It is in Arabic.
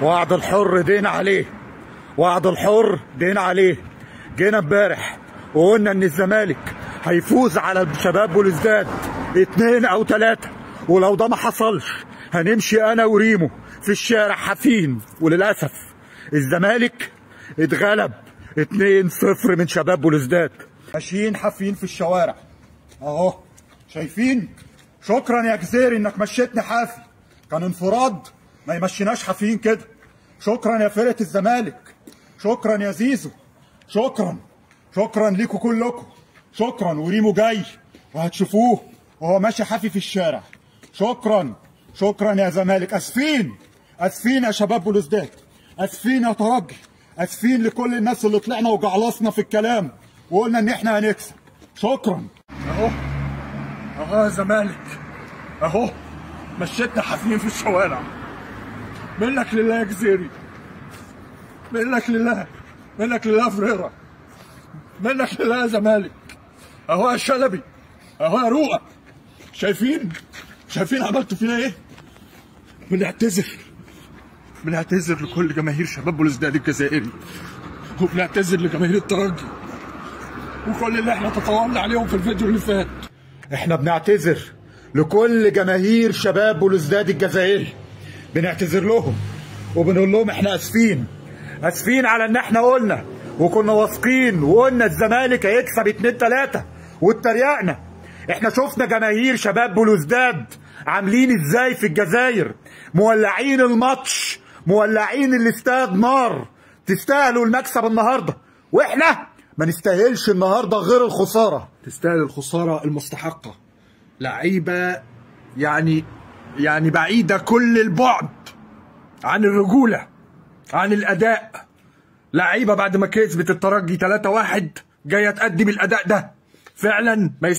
وعد الحر دين عليه، وعد الحر دين عليه. جينا امبارح وقلنا ان الزمالك هيفوز على الشباب بلوزداد 2 أو 3، ولو ده ما حصلش هنمشي انا وريمو في الشارع حافين. وللاسف الزمالك اتغلب 2-0 من شباب بلوزداد. ماشيين حافين في الشوارع اهو، شايفين؟ شكرا يا جزيري انك مشيتني حافي، كان انفراد ما يمشيناش حافيين كده. شكرا يا فرقة الزمالك، شكرا يا زيزو، شكرا ليكوا كلكم، شكرا. وريمو جاي وهتشوفوه وهو ماشي حافي في الشارع. شكرا يا زمالك. اسفين يا شباب بلوزداد، اسفين يا ترجي، اسفين لكل الناس اللي طلعنا وجعلصنا في الكلام وقلنا ان احنا هنكسب. شكرا. اهو يا زمالك، اهو مشيتنا حافيين في الشوارع. منك لله يا جزيري، منك لله فريرة، منك لله يا زمالك. اهو يا شلبي، اهو يا رؤى، شايفين عملتوا فينا ايه؟ بنعتذر لكل جماهير شباب بلوزداد الجزائري، وبنعتذر لجماهير الترجي وكل اللي احنا تطاولنا عليهم في الفيديو اللي فات. احنا بنعتذر لكل جماهير شباب بلوزداد الجزائري، بنعتذر لهم وبنقول لهم احنا اسفين على ان احنا قلنا وكنا واثقين وقلنا الزمالك هيكسب 2-3 واتريقنا. احنا شفنا جماهير شباب بلوزداد عاملين ازاي في الجزائر، مولعين الماتش، مولعين الاستاد نار. تستاهلوا المكسب النهارده، واحنا ما نستاهلش النهارده غير الخساره. تستاهل الخساره المستحقه. لعيبه يعني بعيده كل البعد عن الرجوله، عن الاداء. لعيبه بعد ما كسبت الترجي 3-1 جايه تقدم الاداء ده، فعلا ما